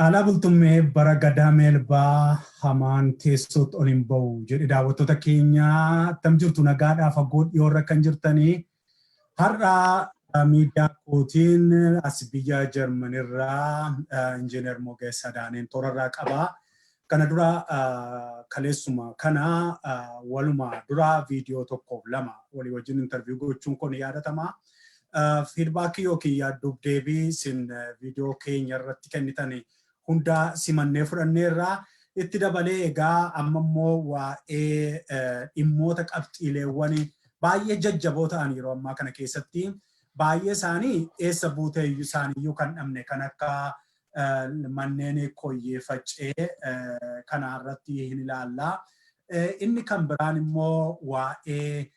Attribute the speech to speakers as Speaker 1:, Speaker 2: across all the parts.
Speaker 1: Caalaa bultummee bara gadaa meelbaa hamaan teessoot ol hin ba'u jedhe daawwattoota keenyaa attam jirtu nagaadhaa fagoo dhiyoorra kan jirtanii har'a miidiyaa kootiin as biyya Jarmanirraa injiinar Mogeessaa Daaneen toorarraa qabaa. Kana dura kaleessuma kana waluma dura viidiyoo tokkoof lama walii wajjin interview gochuun kun yaadatamaa. Feedback yookiin yaadduuf deebii sin viidiyoo keenya irratti kennitan hunda simannee fudhanneerraa itti dabalee egaa amma immoo waa'ee dhimmoota qabxiileewwan baay'ee jajjaboo ta'an yeroo ammaa kana keessatti baay'ee isaanii eessa buutee isaaniiyyuu kan dhabne kan akka manneen Kooyyee Faccee kana irratti hin ilaallaa. Inni kan biraan immoo waa'ee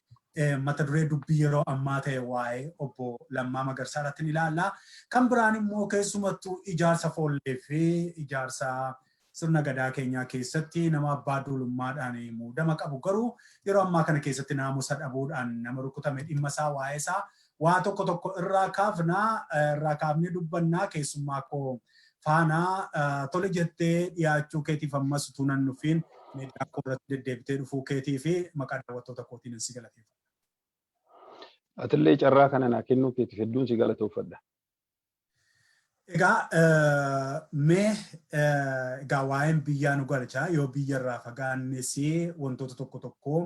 Speaker 1: mata duree dubbii yeroo ammaa ta'e waa'ee obbo Lammaa Magarsaa irratti ilaallaa. Kan biraan immoo keessumattuu ijaarsa Foollee fi ijaarsa sirna gadaa keenyaa keessatti nama abbaa duulummaadhaan muudama qabu garuu yeroo ammaa kana keessatti naamusa dhabuudhaan nama rukutame dhimma isaa waa'ee isaa waa tokko irraa kaafnee dubbannaa keessummaa koo faana tole jettee dhiyaachuu keetiif ammas utuu nan nufiin miidiyaa koo irratti deddeebitee dhufuu keetii fi maqaa daawwattoota kootiin si galateeffadha.
Speaker 2: Atillee carraa kana naa kennuu keetiif hedduun si galatoomfadha.
Speaker 1: Egaa mee egaa waa'een biyyaa nu galchaa yoo biyyarraa fagaannes wantoota tokko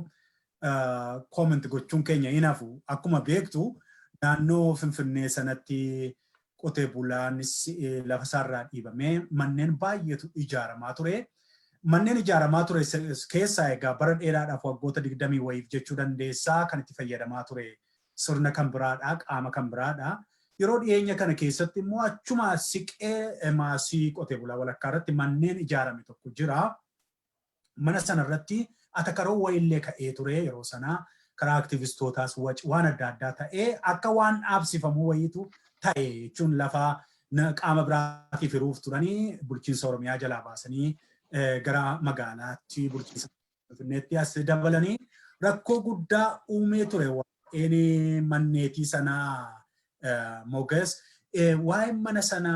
Speaker 1: comment gochuun keenya hin hafu. Akkuma beektu naannoo Finfinnee sanatti qotee bulaanis lafa isaarraa dhiibamee manneen baay'eetu ijaaramaa ture. Manneen ijaaramaa ture keessaa egaa bara dheeraadhaaf waggoota 20 wayiif jechuu dandeessaa kan itti fayyadamaa ture sirna kan biraadhaa qaama kan biraadhaa. Yeroo dhiyeenya kana keessatti immoo achuma siqee maasii qotee bulaa walakkaa irratti manneen ijaarame tokko jira. Mana sana irratti atakaroo wayillee ka'ee ture yeroo sana karaa aktiivistootaas waan adda addaa ta'ee akka waan dhaabsifamuu wayiitu ta'e jechuun lafa qaama biraatiif hiruuf turanii bulchiinsa Oromiyaa jalaa baasanii gara magaalaatti bulchiinsa Finfinneetti as dabalanii rakkoo guddaa uumee ture waa'een manneetii sanaa. Moges waa'een mana sana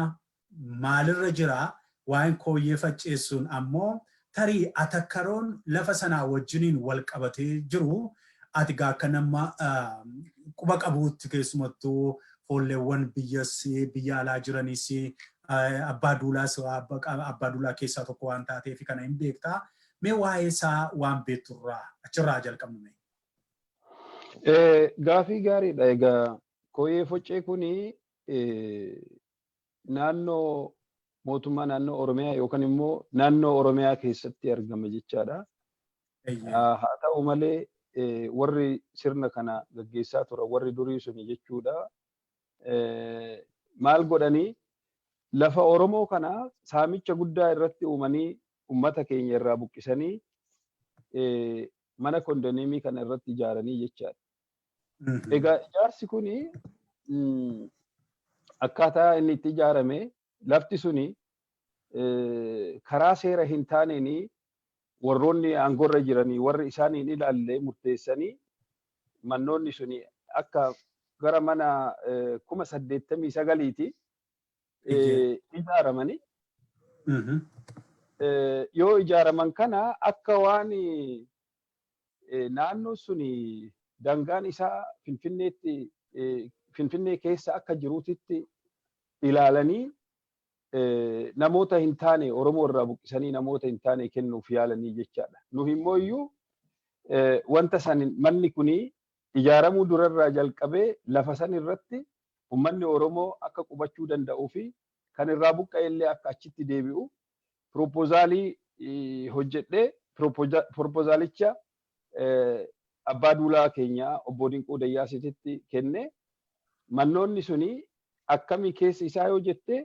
Speaker 1: maalirra jira waa'een Kooyyee facceessuun ammoo tarii atakaroon lafa sanaa wajjiniin wal qabatee jiru ati gaa akka nama quba qabuutti keessumattuu foolleewwan biyya alaa jiranis abbaa duulaa keessaa tokko waan taateef kana hin beektaa. Mee waa'ee isaa waan beekturraa achirraa jalqabnu.
Speaker 2: Gaafii gaariidha egaa. Kooyyee Faccee kuni naannoo mootummaa naannoo Oromiyaa yookaan immoo naannoo Oromiyaa keessatti argama jechaadha. Haa ta'u malee warri sirna kana gaggeessaa ture warri durii suni jechuudha. Maal godhanii lafa Oromoo kana saamicha guddaa irratti uumanii uummata keenya irraa buqqisanii mana kondoneemii kana irratti ijaaranii jechaadha. Egaa ijaarsi kuni akkaataa inni itti ijaarame lafti suni karaa seera hin taaneen warroonni aangorra jiranii warri isaaniin ilaalle murteessanii mannoonni suni akka gara mana 89,000 ijaaramanii yoo ijaaraman kana akka waan naannoo suni dangaan isaa Finfinnee keessa akka jiruutitti ilaalanii namoota hin taane Oromoo irraa buqqisanii namoota hin taane kennuuf yaalanii jechaadha. Nu immoo iyyuu wanta san manni kuni ijaaramuu durarraa jalqabee lafa san irratti uummanni Oromoo akka qubachuu danda'uu fi kan irraa buqqa'e illee akka achitti deebi'u proposaalii hojjedhee proposaalicha abbaa duulaa keenya obbo Dinquu Dayyaasitti kenne mannoonni suni akkamii keessi isaa yoo jette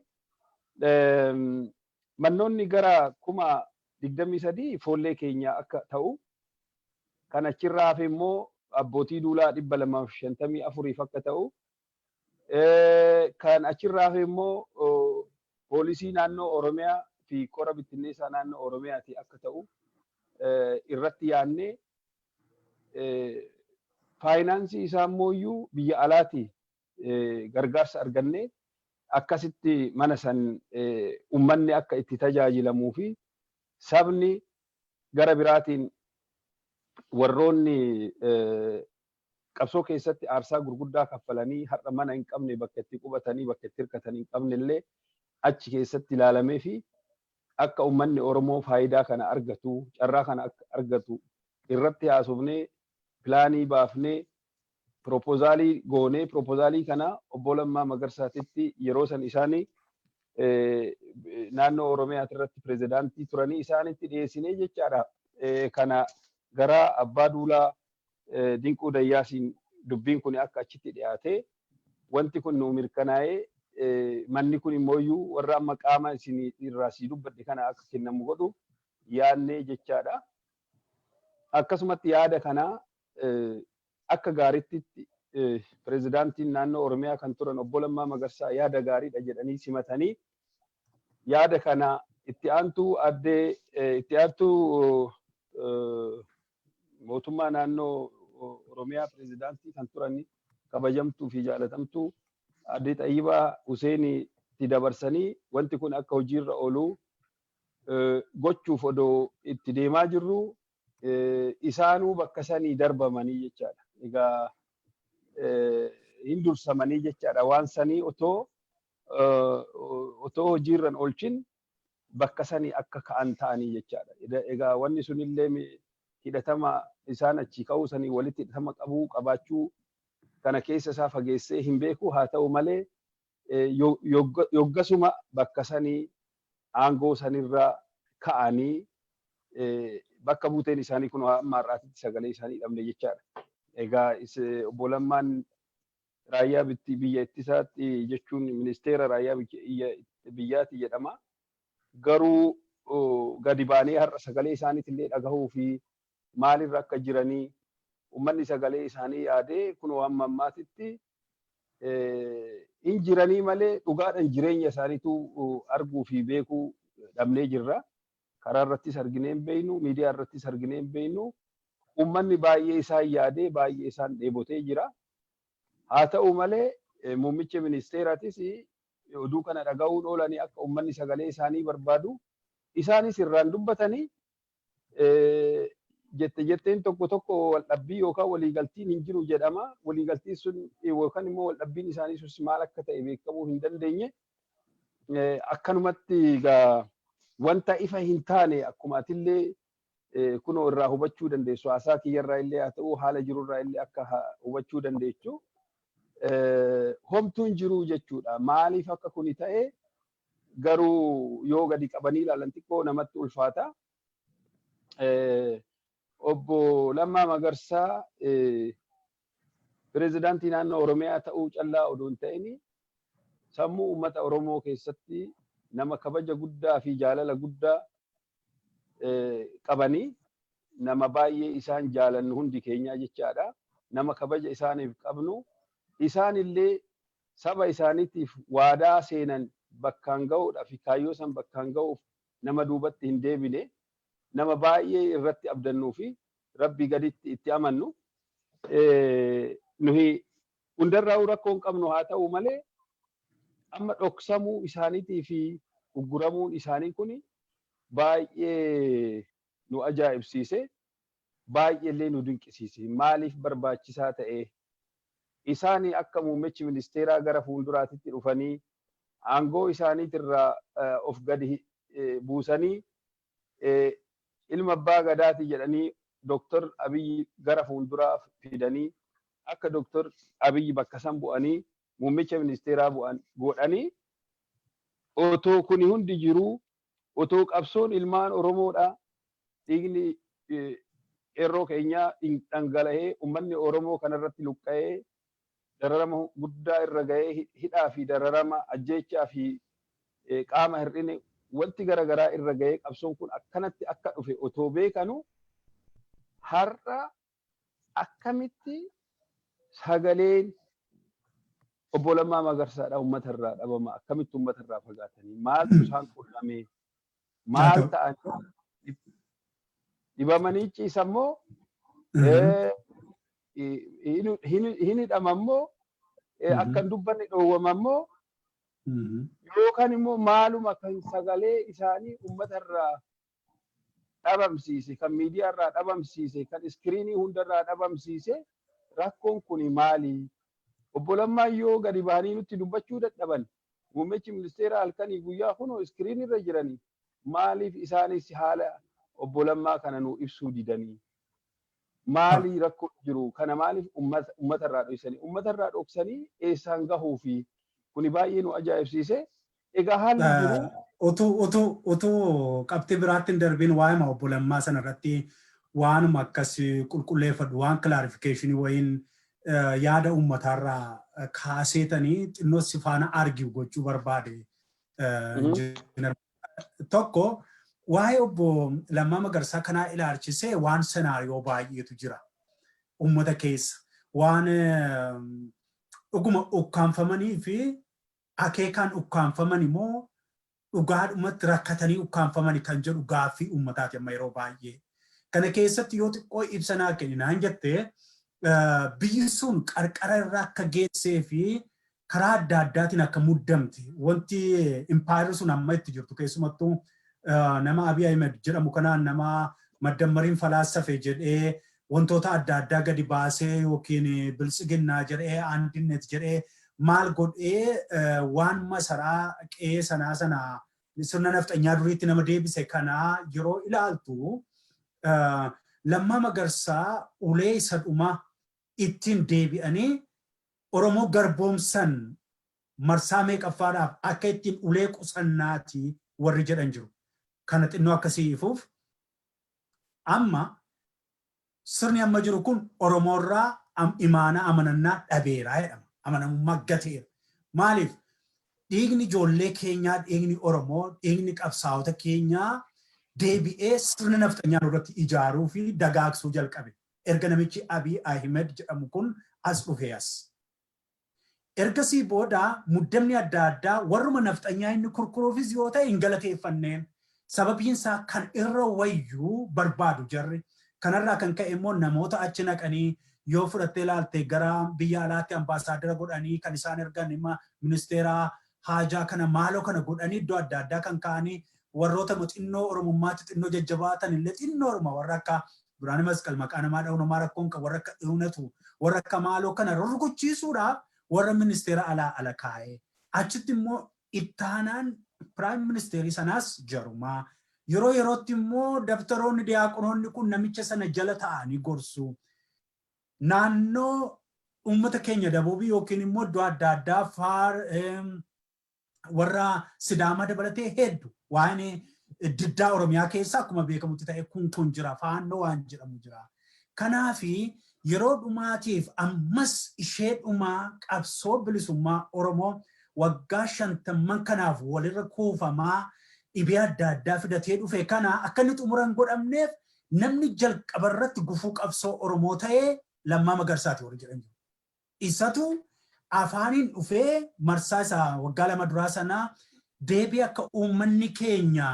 Speaker 2: mannoonni gara 23,000 foollee keenya akka ta'u kan achirraa hafe immoo abbootii duulaa 254 akka ta'u kan achirraa hafe immoo poolisii naannoo Oromiyaa fi qora bittinneessaa naannoo Oromiyaati akka ta'u irratti yaannee faayinaansii isaa immoo biyya alaati gargaarsa arganne akkasitti mana san ummanni akka itti tajaajilamuu fi sabni gara biraatiin warroonni qabsoo keessatti aarsaa gurguddaa kaffalanii har'a mana hin qabne bakka itti qubatanii bakka itti hirkatanii hin qabne illee achi keessatti ilaalamee fi akka ummanni Oromoo faayidaa kana argatu carraa kana akka argatu irratti haasofnee pilaanii baafnee proposaalii goonee proposaalii kana obbo Lammaa Magarsaatitti yeroo san isaanii naannoo Oromiyaa irratti pirezidaantii turanii isaanitti dhiyeessinee jechaadha. Kana gara Abbaa Duulaa Dinquu Dayyaasiin dubbiin kun akka achitti dhiyaate wanti kun nu mirkanaa'ee manni kun immoo warra amma qaama isin irraa si dubbadhe kana akka kennamu godhu yaadnee jechaadha. Akkasumatti yaada kana akka gaariitti pirezidaantiin naannoo Oromiyaa kan turan obbo Lammaa Magarsaa yaada gaariidha jedhanii simatanii yaada kana itti aantuu mootummaa naannoo Oromiyaa pirezidaantii kan turan kabajamtuu fi jaalatamtuu Aadde Xayyibaa Huseenii itti dabarsanii wanti kun akka hojiirra oolu gochuuf odoo itti deemaa jirru isaanuu bakka sanii darbamanii jechaadha. Egaa hin dursamanii jechaadha. Waan sanii otoo hojiirran oolchin bakka sanii akka ka'an ta'anii jechaadha. Egaa wanni sunillee hidhatama isaan achi ka'uu sanii walitti hidhatama qabaachuu kana keessa isaa fageessee hin beeku. Haa ta'u malee yoggasuma bakka sanii aangoo sanirraa ka'anii bakka buuteen isaanii kun amma har'aatitti sagalee isaanii dhabne jechaadha. Egaa obbo Lammaan raayyaa biyya ittisaatti jechuun ministeera raayyaa biyyaati jedhama. Garuu gadi baanee har'a sagalee isaaniitillee dhagahuu fi maalirra akka jiranii ummanni sagalee isaanii yaadee kun amma ammaatitti hin jiranii malee dhugaadhaan jireenya isaaniitu arguu fi beekuu dhabnee jirra. Karaa irrattis arginee hin beeknu, miidiyaa irrattis arginee hin beeknu. Ummanni baay'ee isaan yaadee baay'ee isaan dheebotee jira. Haa ta'u malee muummicha ministeeraatis oduu kana dhaga'uun oolanii akka ummanni sagalee isaanii barbaadu isaanis irraan dubbatanii jetteen tokko waldhabbii yookaan waliigaltiin hin jiru jedhama. Waliigaltiin sun yookaan immoo waldhabbiin isaanii sun maal akka ta'e beekamuu hin dandeenye. Akkanumatti egaa wanta ifa hin taane akkuma atillee kunoo irraa hubachuu dandeessu. Haasaa kiyyarraa illee haa ta'u haala jirurraa illee akka hubachuu dandeechu. Homtuun jiru jechuudha. Maaliif akka kuni ta'e garuu yoo gadi qabanii ilaalan xiqqoo namatti ulfaata. Obbo Lammaa Magarsaa pirezidaantii naannoo Oromiyaa ta'uu callaa odoo hin ta'in sammuu uummata Oromoo keessatti nama kabaja guddaa fi jaalala guddaa qabanii nama baay'ee isaan jaalannu hundi keenyaa jechaadha. Nama kabaja isaaniif qabnu isaan illee saba isaaniitiif waadaa seenan bakkaan ga'uudhaaf kaayyoo san bakkaan ga'uuf nama duubatti hin deebine nama baay'ee irratti abdannuu fi rabbi gaditti itti amannu nuhi hundarraa rakkoon qabnu haa ta'u malee amma dhoksamuu isaaniitii fi ugguramuun isaanii kun baay'ee nu ajaa'ibsiise baay'ee illee nu dinqisiise. Maaliif barbaachisaa ta'e isaanii akka muummichi ministeeraa gara fuulduraatitti dhufanii aangoo isaaniitirraa of gadi buusanii ilma abbaa gadaati jedhanii Dr. Abiy gara fuulduraa fidanii akka Dr. Abiy bakka san bu'anii muummicha ministeeraa bu'an godhanii otoo kuni hundi jiru otoo qabsoon ilmaan Oromoodha dhiigni qeerroo keenyaa dhangala'ee ummanni Oromoo kanarratti luqqa'ee dararama guddaa irra ga'ee hidhaa fi dararama ajjeechaa fi qaama hir'ine wanti garaagaraa irra ga'ee qabsoon kun akkanatti akka dhufe otoo beekanu har'a akkamitti sagaleen obbo Lammaa Magarsaadha uummata irraa dhabama akkamitti uummata irraa fagaatanii maaltu isaan qunname maal ta'an dhibamanii ciisammoo hin hidhamammoo akkan dubbanni dhoowwamammoo Yookaan immoo maaluma kan sagalee isaanii uummatarraa dhabamsiise, kan miidiyaarraa dhabamsiise, kan iskiriinii hundarraa dhabamsiise rakkoon kun maali? Obbo Lammaa yoo gadi bahanii nutti dubbachuu dadhaban muummichi ministeera halkanii guyyaa kunoo iskiriinii irra jiranii maaliif isaanis haala obbo Lammaa kana nuu ibsuu didanii? Maali rakkoo jiru? Kana maaliif uummatarraa dhoksanii? Uummatarraa dhoksanii eessaan gahuu fi kuni baay'ee nu ajaa'ibsiise. Egaa haalli jiru
Speaker 1: utuu qabxii biraatti hin darbiin waa'ee obbo Lammaa sanarratti waanuma akkas qulqulleeffadhu waan kilaarifikeeshinii wayiin yaada uummatarraa kaaseetanii xinnoo si faana argiu gochuu barbaade. Tokko waa'ee obbo Lammaa Magarsaa kanaa ilaalchisee waan senaariyoo baay'eetu jira. Uummata keessa waan dhuguma ukkaanfamanii fi akeekaan ukkaanfaman immoo dhugaadhumatti rakkatanii ukkaanfamanii kan jedhu gaaffii uummataati amma yeroo baay'ee. Kana keessatti yoo xiqqoo ibsanaa kenninaan jettee biyyi sun qarqara irraa akka geessee fi karaa adda addaatiin akka muddamte wanti impaayirri sun amma itti jirtu keessumattuu nama Abiy Ahmed jedhamu kanaan nama maddammariin falaasafe jedhee wantoota adda addaa gadi baasee yookiin biltsiginnaa jedhee andinet jedhee maal godhee waan masaraa qe'ee sanaa sirna nafxanyaa duriitti nama deebise kanaa yeroo ilaaltu Lammaa Magarsaa ulee isa dhuma ittiin deebi'anii Oromoo garboomsan marsaa meeqaffaadhaaf akka ittiin ulee qusannaati warri jedhan jiru. Kana xinnoo akkasii ifuuf amma sirni amma jiru kun Oromoorraa imaana amanannaa dhabeeraa jedhama. Amanamummaa gateera. Maaliif? Dhiigni ijoollee keenyaa, dhiigni Oromoo, dhiigni qabsaa'ota keenyaa deebi'ee sirna nafxanyaa irratti ijaaruu fi dagaagsuu jalqabe. Erga namichi Abiy Ahmed jedhamu kun as dhufee as. Ergasii booda muddamni adda addaa warruma nafxanyaa inni kurkuruufis yoo ta'e hin galateeffanneen. Sababiin isaa kan irra wayyuu barbaadu jarri. Kanarraa kan ka'e immoo namoota achi naqanii yoo fudhattee ilaalte gara biyya alaatti ambaasaadara godhanii kan isaan ergan imma ministeera haajaa kana maaloo kana godhanii iddoo adda addaa kan ka'anii warroota xinnoo Oromummaatti xinnoo jajjabaatan illee xinnoo Oromoo warra akka Biraanii Masqal maqaa namaa dha'u namaa rakkoon kan warra akka Iwunatu warra akka maaloo kana rukuchiisuudhaaf warra ministeera alaa ala kaa'ee achitti immoo ittaanaan piraayim ministeerii sanaas jarumaa yeroo yerootti immoo dabtaroonni diyaaqonoonni kun namicha sana jala ta'anii gorsu. Naannoo uummata keenya dabuubii yookiin immoo iddoo adda addaa warra Sidaamaa dabalatee hedduu waan diddaa Oromiyaa keessaa akkuma beekamutti ta'e kun jira faannoo waan jedhamu jira. Kanaafi yeroo dhumaatiif ammas ishee dhumaa qabsoo bilisummaa Oromoo waggaa 50 kanaaf walirra kuufamaa dhibee adda addaa fidatee dhufe kana akka inni xumuran godhamneef namni jalqabarratti gufuu qabsoo Oromoo ta'ee Lammaa Magarsaati warri jedhan jiru. Isatu afaaniin dhufee marsaa isaa waggaa 2 duraa sana deebii akka uummanni keenya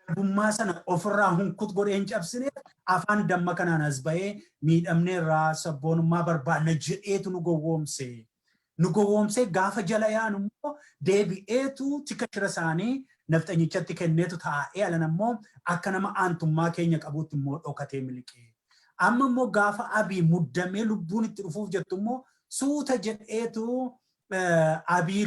Speaker 1: garbummaa sana ofirraa hunkut godhee hin cabsineef afaan damma kanaan as bahee miidhamneerraa sabboonummaa barbaanna jedheetu nu gowwoomse. Nu gowwoomsee gaafa jala yaanu immoo deebi'eetu tika shira isaanii nafxanyichatti kenneetu taa'ee alan ammoo akka nama aantummaa keenya qabuutti immoo dhokatee miliqee. Amma immoo gaafa Abiy muddamee lubbuun itti dhufuuf jettu immoo suuta jedheetu Abiy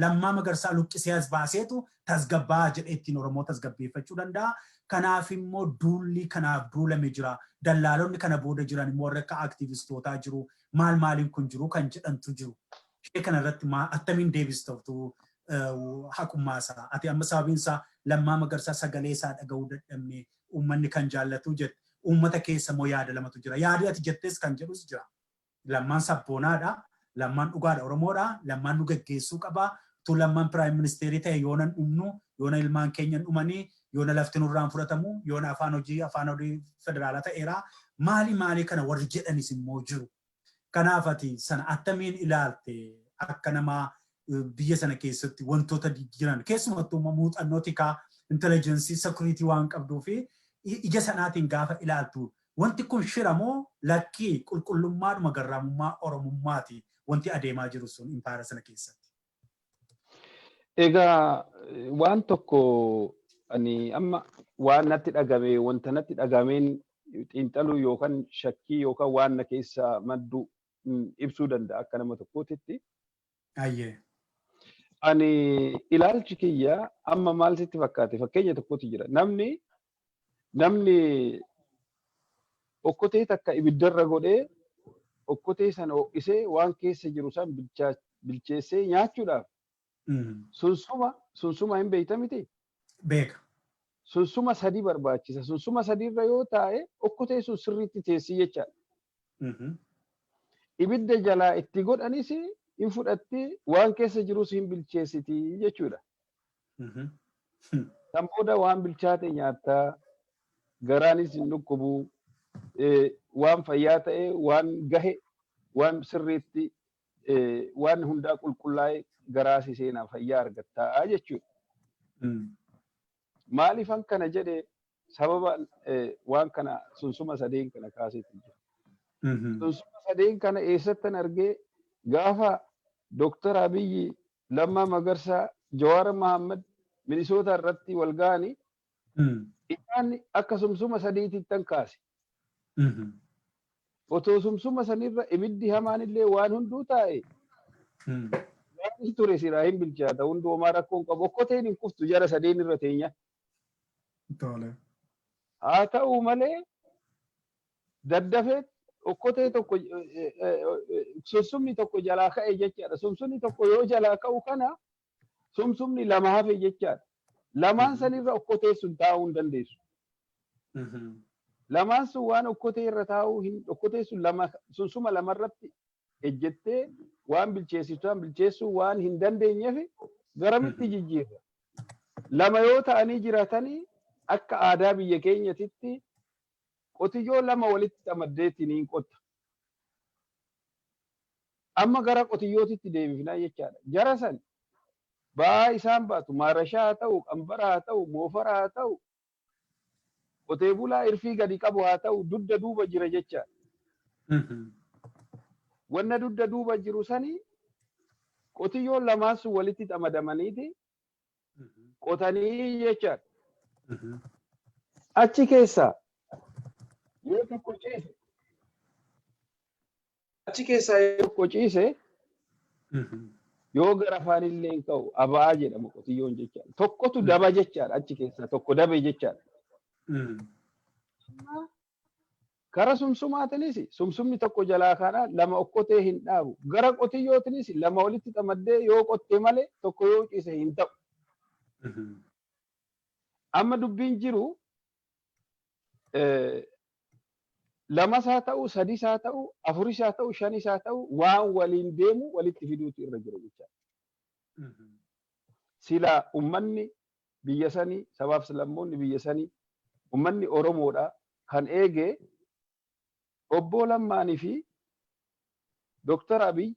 Speaker 1: Lammaa Magarsaa luqqisee as baaseetu tasgabbaa jedhee ittiin Oromoo tasgabbeeffachuu danda'a. Kanaaf immoo duulli kanaaf duulame jira. Dallaalonni kana booda jiran immoo warra akka aktiivistootaa jiru. Maaliin kun jiru kan jedhantu jiru. Ishee kanarratti attamiin deebistootu haqummaasaa. Ati amma sababiinsaa Lammaa Magarsaa sagalee isaa dhaga'uu dadhabne uummanni kan jaallatu jette. Uummata keessa immoo yaada lamatu jira. Yaadi ati jettees kan jedhus jira. Lammaan sabboonaadha. Lammaan dhugaadha Oromoodha. Lammaan nu geggeessuu qaba. Tu Lammaan piraayim ministeerii ta'e yoonan dhumnu, yoona ilmaan keenya dhumanii, yoona lafti nurraan fudhatamu, yoona afaan hojii federaalaa ta'eera. Maali kana warri jedhanis immoo jiru. Kanaaf ati sana attamiin ilaalte akka nama biyya sana keessatti wantoota jiran keessumattuu muuxannoo tikaa intelligensii security waan qabduu fi ija sanaatiin gaafa ilaaltu wanti kun shiramoo lakkii qulqullummaadhuma garraamummaa Oromummaati wanti adeemaa jiru sun impaayera sana keessatti.
Speaker 2: Egaa waan tokko ani amma waan natti dhagame wanta natti dhagameen xiinxaluu yookaan shakkii yookaan waan na keessa maddu ibsuu danda'a akka nama tokkootitti.
Speaker 1: Ayyee.
Speaker 2: Ani ilaalchi kiyya amma maal sitti fakkaate fakkeenya tokkotu jira. Namni okkotee takka ibiddarra godhee okkotee sana ho'isee waan keessa jiru san bilcheessee nyaachuudhaaf sunsuma hin beekta miti.
Speaker 1: Beeka.
Speaker 2: Sunsuma sadii barbaachisa. Sunsuma sadiirra yoo taa'e okkotee sun sirriitti teessii jechaadha. Ibidda jalaa itti godhanis hin fudhatti waan keessa jirus hin bilcheessiti jechuudha. Kan booda waan bilchaate nyaattaa garaanis hin dhukkubu waan fayyaa ta'e waan gahe waan sirriitti waan hundaa qulqullaa'e garaasi seenaa fayyaa argattaa jechuudha. Maaliifan kana jedhe sababa waan kana sunsuma sadeen kana kaaseetu jira. Sunsuma sadeen kana eessattan argee gaafa Dr. Abiy Lammaa Magarsaa Jawar Mohammed Minisoota irratti wal ga'anii isaan akka sumsuma sadiitittan kaase. Otoo sumsuma sanirra ibiddi hamaan illee waan hunduu taa'e waan ture siraa hin bilchaata hunduu homaa rakkoon qabu okkoteen hin kuftu jara sadeen irra teenya. Haa ta'u malee daddafee okkotee tokko sunsumni tokko jalaa ka'e jechaadha. Sunsumni tokko yoo jalaa ka'u kana sunsumni lama hafe jechaadha. Lamaan sanirra okkotee sun taa'uu hin dandeessu. Lamaan sun waan okkotee irra taa'uu hin okkotee sun sunsuma lamarratti ejjettee waan bilcheessuu waan hin dandeenyeef garamitti jijjiirra. Lama yoo ta'anii jiraatanii akka aadaa biyya keenyatitti qotiyyoo lama walitti xamaddeetiin hin qotta. Amma gara qotiyyootitti deebifnaa jechaadha. Jara san ba'aa isaan baatu maarashaa haa ta'u, qambara haa ta'u, moofara haa ta'u, qotee bulaa irfii gadi qabu haa ta'u dudda duuba jira jechaadha. Wanna dudda duuba jiru sanii qotiyyoon lamaan sun walitti xamadamaniiti qotanii jechaadha. Achi keessaa yoo tokko ciise achi keessaa yoo tokko ciise yoo gara afaan illee hin ka'u aba'aa jedhama qotiyyoon jechaadha. Tokkotu daba jechaadha achi keessaa tokko dabe jechaadha. Kara sumsumaatinis sumsumni tokko jalaa kana lama okkotee hin dhaabu. Gara qotiyyootinis lama walitti xamaddee yoo qotte malee tokko yoo ciise hin ta'u. Amma dubbiin jiru lamas haa ta'u, sadis haa ta'u, afuris haa ta'u, shanis haa ta'u waan waliin deemu walitti fiduutu irra jira jechaadha. Sila ummanni biyya sanii sabaaf sablammoonni biyya sanii ummanni Oromoodha kan eege obbo Lammaanii fi Dr. Abiy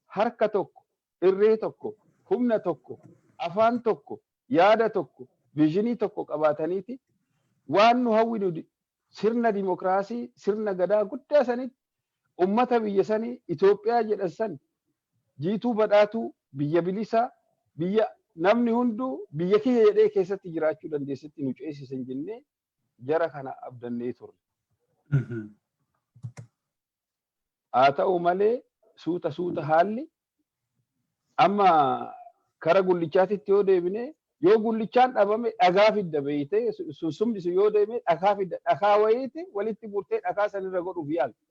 Speaker 2: harka tokko, irree tokko, humna tokko, afaan tokko, yaada tokko, viizhinii tokko qabaataniiti waan nu hawwinu sirna dimokiraasii, sirna gadaa guddaa sanitti ummata biyya sanii Itoophiyaa jedhan san jiituu badhaatuu biyya bilisaa biyya namni hunduu biyya kiyya jedhee keessatti jiraachuu dandeessitti nu ceesisan jennee jara kana abdannee turre. Haa ta'u malee suuta haalli amma kara gullichaatitti yoo deebine yoo gullichaan dhabame dhagaa fidda beeyte sunsumni sun yoo deeme dhagaa fidda dhagaa wayiiti walitti murtee dhagaa sanirra godhuuf yaalti.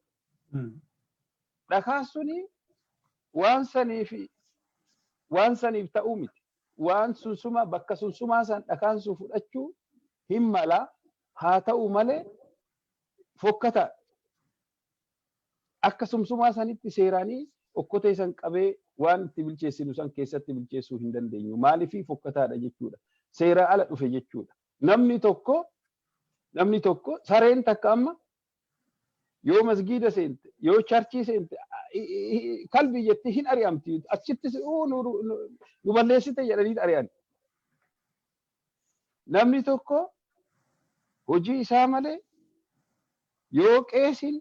Speaker 2: Dhagaan suni waan saniif ta'uu miti. Waan sunsuma bakka sunsumaa san dhagaan sun fudhachuu hin mala. Haa ta'u malee fokkataa akka sumsumaa sanitti seeraanii okkotee san qabee waan itti bilcheessinu san keessatti bilcheessuu hin dandeenyu. Maaliifii fokkataadha jechuudha. Seera ala dhufe jechuudha. Namni tokko sareen takka amma yoo masgiida seente yoo charchii seente kalbii jetti hin ari'amti. Achittis nu balleessite jedhanii ari'an. Namni tokko hojii isaa malee yoo qeesiin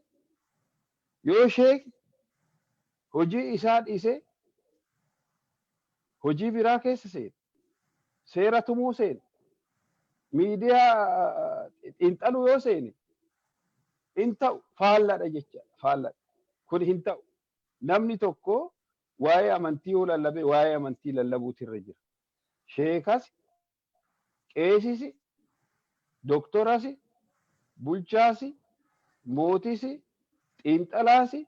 Speaker 2: yoo sheekni hojii isaa dhiisee hojii biraa keessa seene seera tumuu seene miidiyaa xiinxaluu yoo seene hin ta'u faalladha jechaadha faalladha. Kun hin ta'u namni tokko waa'ee amantii yoo lallabe waa'ee amantii lallabuutu irra jira. Sheekas, qeesisi, doktorasi, bulchaasi, mootisi, xiinxalaasi,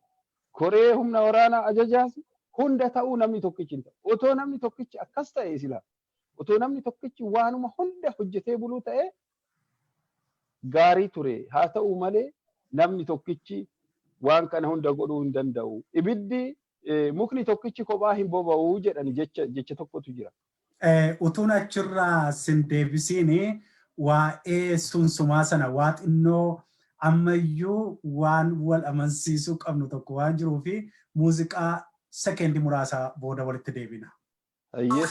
Speaker 2: koree humna waraanaa ajajaasi hunda ta'uu namni tokkichi hin ta'u. Otoo namni tokkichi akkas ta'e silaa otoo namni tokkichi waanuma hunda hojjetee buluu ta'e gaarii ture. Haa ta'u malee namni tokkichi waan kana hunda godhuu hin danda'u. Ibiddi mukni tokkichi kophaa hin boba'u jedhani jecha tokkotu jira.
Speaker 1: Utuun achirraa sin deebisiini waa'ee sunsumaa sana waa xinnoo ammayyuu waan wal amansiisuu qabnu tokko waan jiruu fi muuziqaa sekeendii muraasa booda walitti deebina.
Speaker 2: Ayyee.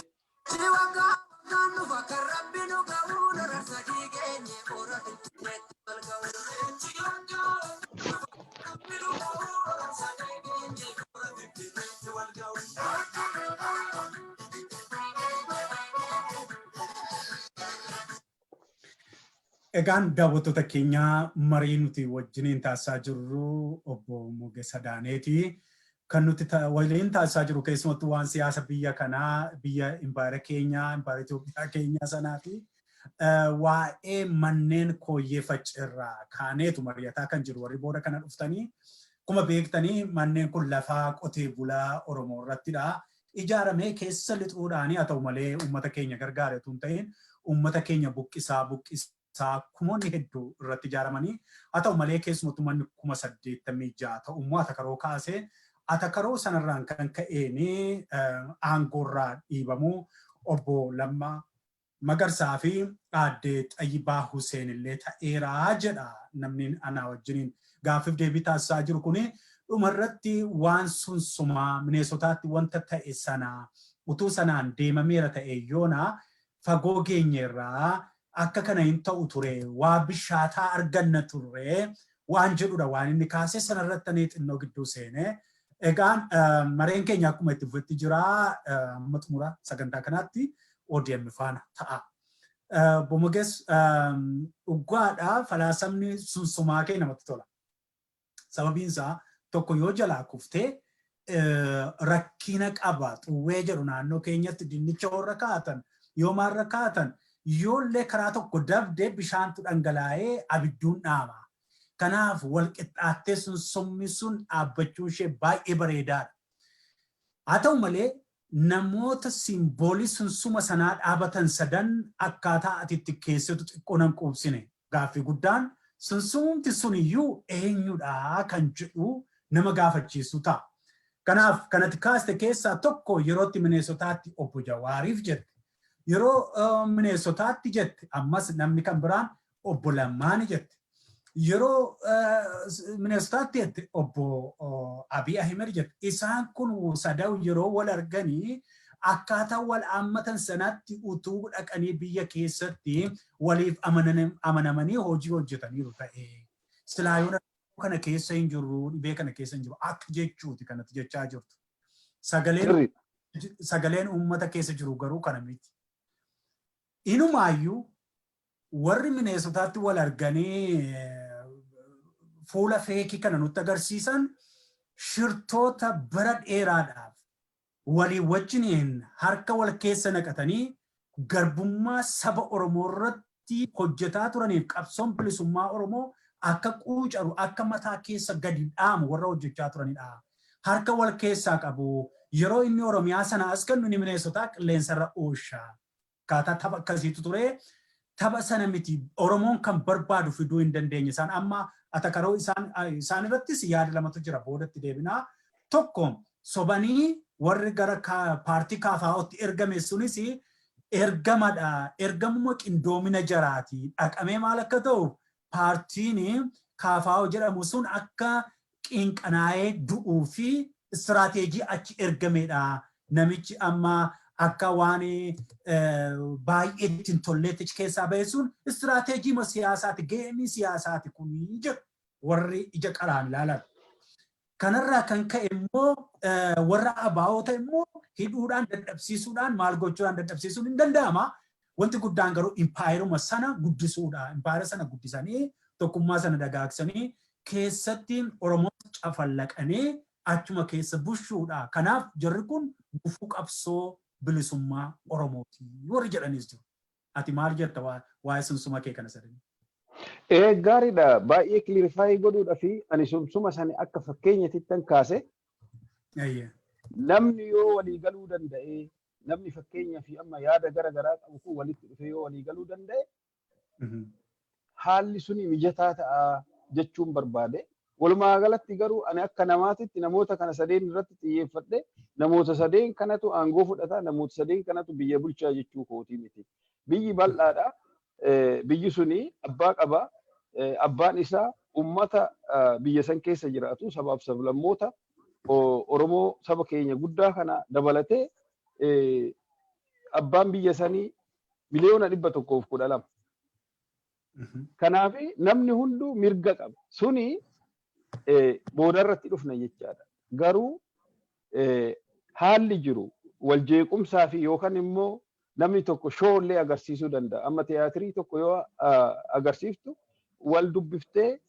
Speaker 1: Egaan daawwattoota keenya marii nuti wajjiniin taasisaa jirru obbo Mogeessa Daaneeti. Kan nuti waliin taasisaa jiru keessumattuu waan siyaasa biyya kanaa, biyya impaayera keenyaa, impaayera Itoophiyaa keenyaa sanaati. Waa'ee manneen Kooyyee Facceerraa kaaneetu mari'ataa kan jiru warri booda kana dhuftanii. Akkuma beektanii manneen kun lafaa qotee bulaa Oromoo irrattidha. Ijaaramee keessa lixuudhaan haa ta'u malee uummata keenya gargaaretu hin ta'in uummata keenya buqqisaa kumoonni hedduu irratti ijaaramanii haa ta'u malee keessumattuu manni 86,000 ta'ummoo atakaroo kaasee atakaroo sanarraan kan ka'een aangoorraa dhiibamuu obbo Lammaa Magarsaa fi aadde Xayyibaa Huseen illee ta'eeraa jedha namni anaa wajjiniin gaaffiif deebii taasisaa jiru kuni dhumarratti waan sunsumaa mineensotaatti wanta ta'e sana utuu sanaan deemameera ta'e yoona fagoo geenyeerraa akka kana hin ta'u ture waa bishaataa arganna ture waan jedhudha waan inni kaasee sanarratti ani xinnoo gidduu seene. Egaan mareen keenya akkuma itti fufetti jira amma xumura sagantaa kanaatti ODM faana ta'a. Obbo Mogeessa dhugaadha falaasamni sunsumaa kee namatti tola. Sababiin isaa tokko yoo jalaa kuftee rakkina qaba xuwwee jedhu naannoo keenyatti dinnicha warra kaatan yoo maarra kaatan yoollee karaa tokko dabdee bishaantu dhangalaa'ee abidduun dhaama. Kanaaf wal qixxaattee sunsummi sun dhaabbachuun ishee baay'ee bareedaadha. Haa ta'u malee namoota simboolii sunsuma sanaa dhaabatan sadan akkaataa ati itti keessattu xiqqoo nan quubsine gaaffii guddaan sunsumti sun iyyuu eenyudha kan jedhu nama gaafachiisu ta'a. Kanaaf kanatti kaaste keessaa tokko yerootti mineensotaatti obbo Jawaariif jette. Yeroo mineensotaatti jette ammas namni kan biraan obbo Lammaani jette. Yeroo mineensotaatti jette obbo Abiy Ahmed jette. Isaan kun sadaw yeroo wal arganii akkaataa wal ammatan sanatti utuu dhaqanii biyya keessatti waliif amanamanii hojii hojjetaniiru ta'e. Silaayoon kana keessa hin jirru, dhibee kana keessa hin jiru. Akka jechuuti kanatti jechaa jirtu. Sagaleen uummata keessa jiru garuu kana miti. Inumaayyuu warri mineensotaatti wal arganii fuula feekii kana nutti agarsiisan shirtoota bara dheeraadhaaf walii wajjiniin harka wal keessa naqatanii garbummaa saba Oromoo irratti hojjetaa turaniif qabsoon bilisummaa Oromoo akka quucaru akka mataa keessa gadi dhaamu warra hojjechaa turanidha. Harka wal keessaa qabu yeroo inni Oromiyaa sana as kennu ni mineensotaa qilleensarra ooshaa. Kaataa tapha akkasiitu ture. Tapha sana miti Oromoon kan barbaadu fiduu hin dandeenye isaan amma atakaroo isaan irrattis yaada lamatu jira boodatti deebinaa. Tokko sobanii warri gara paartii KFO'tti ergame sunis ergamadha. Ergamuma qindoomina jaraati. Dhaqamee maal akka ta'u paartiin KFO jedhamu sun akka qinqanaa'ee du'uu fi istiraateejii achi ergamedha. Namichi amma akka waan baay'ee ittiin tolleetti keessaa ba'e sun istiraateejii siyaasaati, geemii siyaasaati kun jedhu warri ija qaraan ilaalan. Kanarraa kan ka'e immoo warra abaa'oota immoo hidhuudhaan dadhabsiisuudhaan maal gochuudhaan dadhabsiisuun hin danda'ama. Wanti guddaan garuu impaayiruma sana guddisuudha. Impaayira sana guddisanii tokkummaa sana dagaagsanii keessatti Oromoo cafallaqanii achuma keessa bushuudha. Kanaaf jarri kun gufuu qabsoo bilisummaa Oromooti. Warri jedhanis jiru. Ati maal jetta waa'ee sumsuma kee kana sadanii?
Speaker 2: Gaariidha. Baay'ee kiliirifaayi godhuudha fi ani sumsuma sani akka fakkeenyatittan kaase. Namni yoo walii galuu danda'e, namni fakkeenyaa fi amma yaada gara garaa qabu kun walitti dhufee yoo walii galuu danda'e, haalli suni mijataa ta'a jechuun barbaade. Walumaa galatti garuu ani akka namaatitti namoota kana sadeen irratti xiyyeeffadhe namoota sadeen kanatu aangoo fudhata, namoota sadeen kanatu biyya bulchaa jechuu kootii miti. Biyyi bal'aadha. Biyyi suni abbaa qaba. Abbaan isaa ummata biyya san keessa jiraatu sabaaf sablammoota Oromoo saba keenya guddaa kana dabalatee abbaan biyya sanii miliyoona 112. Kanaaf namni hunduu mirga qaba. Suni boodarratti dhufna jechaadha. Garuu haalli jiru wal jeequmsaa fi yookaan immoo namni tokko shoollee agarsiisuu danda'a. Amma tiyaatirii tokko yoo agarsiiftu wal dubbiftee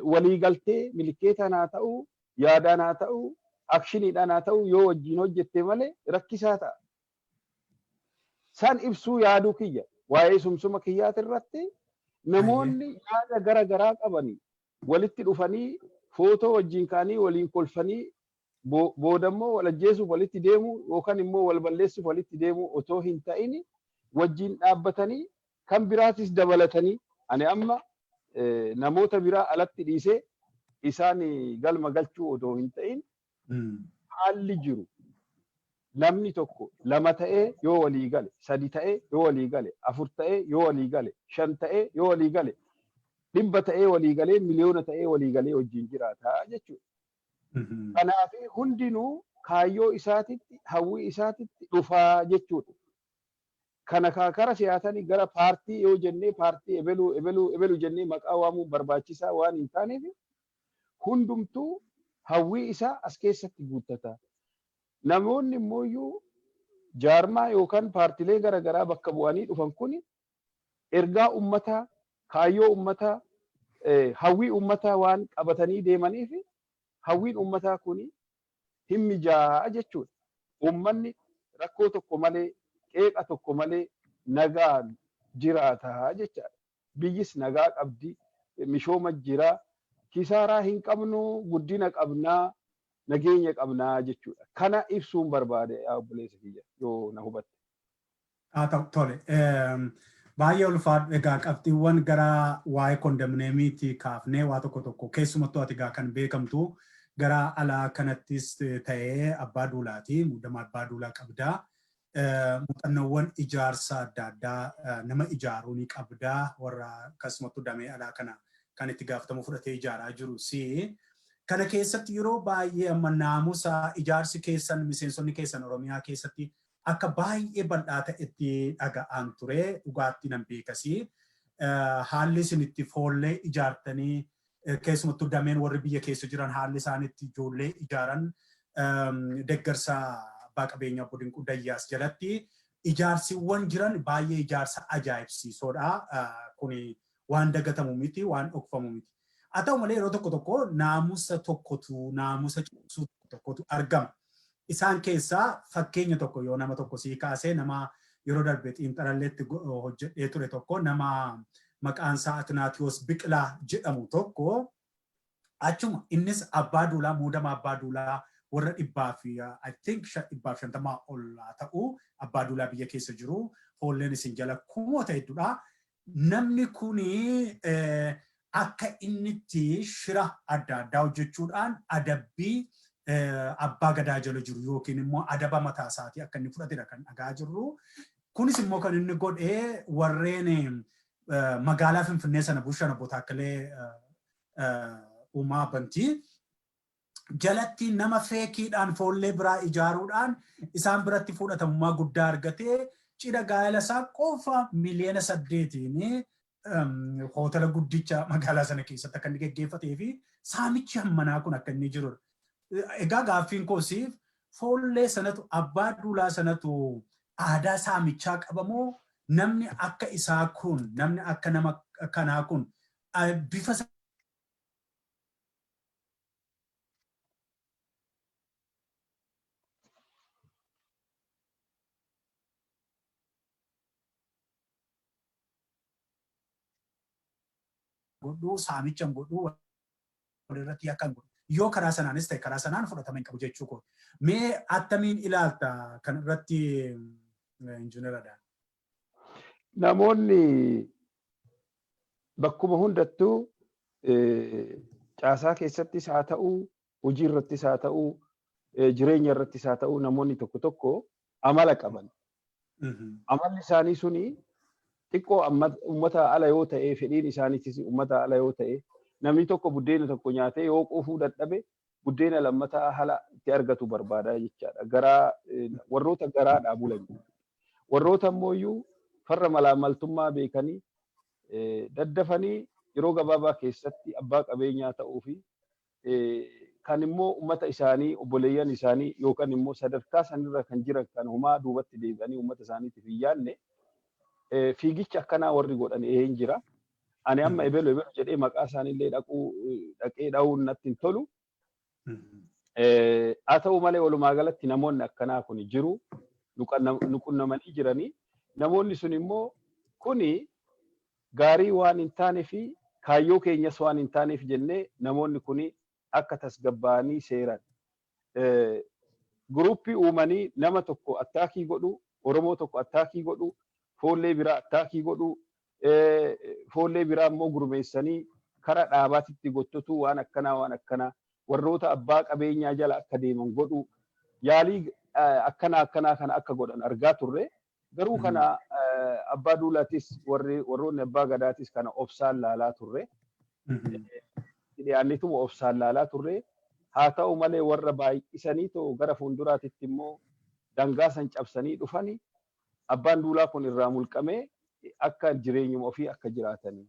Speaker 2: walii galtee milikeetaan haa ta'u, yaadaan haa ta'u, akshiniidhaan haa ta'u yoo wajjin hojjette malee rakkisaa ta'a. San ibsuu yaaduu kiyya. Waa'ee sumsuma kiyyaati irratti namoonni yaada gara garaa qabanii walitti dhufanii footoo wajjin kaanii waliin kolfanii boodammoo wal ajjeesuuf walitti deemu yookaan immoo wal balleessuuf walitti deemu otoo hin ta'in wajjin dhaabbatanii kan biraatis dabalatanii ani amma namoota biraa alatti dhiisee isaan galma galchuu otoo hin ta'in haalli jiru namni tokko lama ta'ee yoo walii gale, sadi ta'ee yoo walii gale, afur ta'ee yoo walii gale, shan ta'ee yoo walii gale, 100 ta'ee walii galee, miliyoona ta'ee walii galee wajjin jiraata jechuudha. Kanaaf hundinuu kaayyoo isaatitti, hawwii isaatitti dhufaa jechuudha. Kana kaakara siyaasanii gara paartii yoo jennee paartii ebeluu jennee maqaa waamuu barbaachisaa waan hin taaneef hundumtuu hawwii isaa as keessatti guuttata. Namoonni immoo jaarmaa yookaan paartilee gara garaa bakka bu'anii dhufan kun ergaa ummataa, kaayyoo ummataa, hawwii ummataa waan qabatanii deemaniif hawwiin ummataa kun hin mijaa'aa jechuudha. Ummanni rakkoo tokko malee, qeeqa tokko malee nagaan jiraata jechaadha. Biyyis nagaa qabdi, mishooma jira, kisaaraa hin qabnu, guddina qabnaa, nageenya qabnaa jechuudha. Kana ibsuun barbaade obboleessa kiyya yoo na hubatte.
Speaker 1: Tole. Baay'ee ulfaadha. Egaa qabxiiwwan gara waa'ee kondomneemiitii kaafnee waa tokko keessumattuu ati egaa kan beekamtu gara alaa kanattis ta'ee abbaa duulaati. Muudama abbaa duulaa qabdaa. Muuxannoowwan ijaarsa adda addaa nama ijaaruu ni qabdaa. Warra akkasumattuu damee alaa kana kan itti gaafatamu fudhatee ijaaraa jiru si. Kana keessatti yeroo baay'ee amma naamusa ijaarsi keessan miseensonni keessan Oromiyaa keessatti akka baay'ee bal'aa ta'etti dhaga'an ture dhugaatti nan beekasi. Haalli isin itti foollee ijaartanii keessumattuu dameen warri biyya keessa jiran haalli isaanitti ijoollee ijaaran deeggarsa abbaa qabeenyaa Obbo Dinquu Dayyaas jalatti ijaarsiwwan jiran baay'ee ijaarsa ajaa'ibsiisoodha. Kuni waan dagatamu miti, waan dhokfamu miti. Haa ta'u malee yeroo tokko naamusa tokkotu naamusa cimsuu tokkotu argama. Isaan keessaa fakkeenya tokko yoo nama tokko sii kaasee nama yeroo darbe xiinxalalleetti hojjedhee ture tokko nama maqaan isaa Atinaatiyoos Biqilaa jedhamu tokko achuma innis abbaa duulaa muudama abbaa duulaa warra 150 ol ta'u abbaa duulaa biyya keessa jiru foolleen isin jala kumoota hedduudha. Namni kuni akka innitti shira adda addaa hojjechuudhaan adabbii abbaa gadaa jala jiru yookiin immoo adaba mataa isaatii akka inni fudhatedha kan dhagaa jirru. Kunis immoo kan inni godhee warreen magaalaa Finfinnee sana bushaan obbo Taakkalee Uumaa Bantii jalatti nama feekiidhaan foollee biraa ijaaruudhaan isaan biratti fudhatamummaa guddaa argatee cidha gaa'ela isaa qofa miliyoona 8 hoteela guddicha magaalaa sana keessatti akka inni geggeeffatee fi saamichi hammanaa kun akka inni jirudha. Egaa gaaffiin koosiif foollee sanatu abbaa duulaa sanatu aadaa saamichaa qabamoo namni akka isaa kun namni akka nama kanaa kun bifa godhuu saamichaan godhuu walirratti yakkan godhu yoo karaa sanaanis ta'e karaa sanaan fudhatama hin qabu jechuu koo mee attamiin ilaalta kan irratti injiinaradhaan.
Speaker 2: Namoonni bakkuma hundattuu caasaa keessattis haa ta'uu hojii irrattis haa ta'uu jireenya irrattis haa ta'uu namoonni tokko tokko amala qaban. Amalli isaanii suni xiqqoo ummata ala yoo ta'e fedhiin isaaniitis ummata ala yoo ta'e namni tokko buddeena tokko nyaatee yoo quufuu dadhabe buddeena lammataa hala itti argatu barbaada jechaadha. Garaa warroota garaadhaa bulan. Warroota immoo farra malaamaltummaa beekanii daddafanii yeroo gabaabaa keessatti abbaa qabeenyaa ta'uu fi kan immoo ummata isaanii obboleeyyan isaanii yookaan immoo sadarkaa sanirra kan jiran kan humaa duubatti deebi'anii ummata isaaniitiif hin yaadne fiigicha akkanaa warri godhan hin jira. Ani amma ebelo jedhee maqaa isaaniillee dhaqee dha'uun natti hin tolu. Haa ta'u malee walumaa galatti namoonni akkanaa kun jiru nuqunnamanii jiranii. Namoonni sun immoo kuni gaarii waan hin taanee fi kaayyoo keenyas waan hin taaneef jennee namoonni kuni akka tasgabbaa'anii seeran. Guruppii uumanii nama tokko attaakii godhu, Oromoo tokko attaakii godhu, Foollee biraa attaakii godhu, Foollee biraa immoo gurmeessanii karaa dhaabaatitti gottotu waan akkanaa warroota abbaa qabeenyaa jala akka deeman godhu yaalii akkanaa kana akka godhan argaa turre. Garuu kana abbaa duulaatis warroonni abbaa gadaatis kana obsaan laalaa turre. Dhiyaannituma obsaan laalaa turre. Haa ta'u malee warra baay'isanii too gara fuulduraatitti immoo dangaa san cabsanii dhufanii abbaan duulaa kun irraa mulqamee akka jireenyuma ofii akka jiraatanii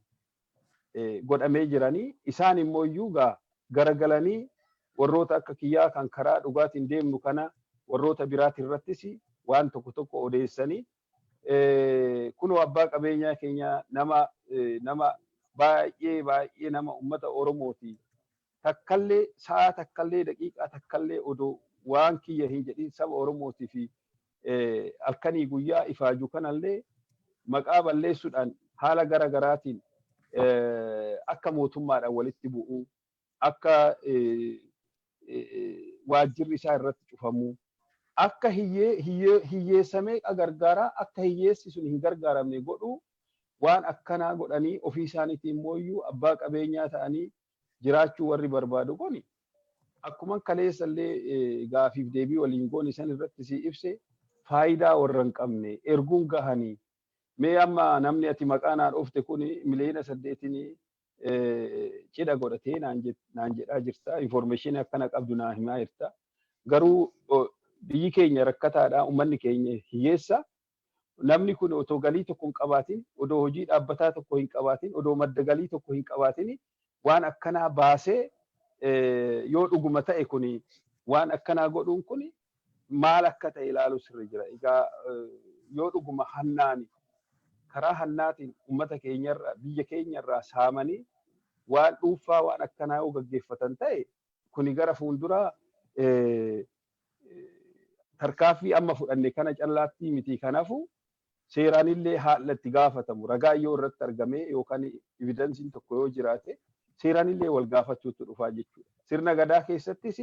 Speaker 2: godhamee jiranii. Isaan immoo iyyuu garagalanii warroota akka kiyyaa kan karaa dhugaatiin deemnu kana warroota biraati irrattis waan tokko odeessanii kunoo abbaa qabeenyaa keenya nama baay'ee nama ummata Oromooti. Takkallee sa'a takkallee daqiiqaa takkallee odoo waan kiyya hin jedhin saba Oromootii fi halkanii guyyaa ifaaju kanallee maqaa balleessuudhaan haala garaagaraatiin akka mootummaadhaan walitti bu'uu akka waajjirri isaa irratti cufamuu akka hiyyeessamee gargaaraa akka hiyyeessi sun hin gargaaramne godhuu waan akkanaa godhanii ofii isaaniitiin immoo abbaa qabeenyaa ta'anii jiraachuu warri barbaadu kuni akkuma kaleessallee gaafiif deebii waliin goon isan irratti si ibse faayidaa warra hin qabne erguun gahanii mee amma namni ati maqaa naa dhofte kun miliyoona 8 cidha godhatee naan jedhaa jirta. Information akkana qabdu naa himaa jirta. Garuu biyyi keenya rakkataadha, ummanni keenya hiyyeessa. Namni kun otoo galii tokko hin qabaatin, odoo hojii dhaabbataa tokko hin qabaatin, odoo madda galii tokko hin qabaatin waan akkanaa baasee yoo dhuguma ta'e kun waan akkanaa godhuun kun maal akka ta'e ilaaluu sirri jira. Egaa yoo dhuguma hannaani karaa hannaatiin ummata keenyarraa biyya keenyarraa saamanii waan dhuunfaa waan akkanaa yoo gaggeeffatan ta'e kuni gara fuulduraa tarkaaffii amma fudhanne kana callaatti miti. Kanaafuu seeraanillee haalatti gaafatamu ragaa yoo irratti argame yookaan evidensiin tokko yoo jiraate seeraanillee wal gaafachuutu dhufaa jechuudha. Sirna gadaa keessattis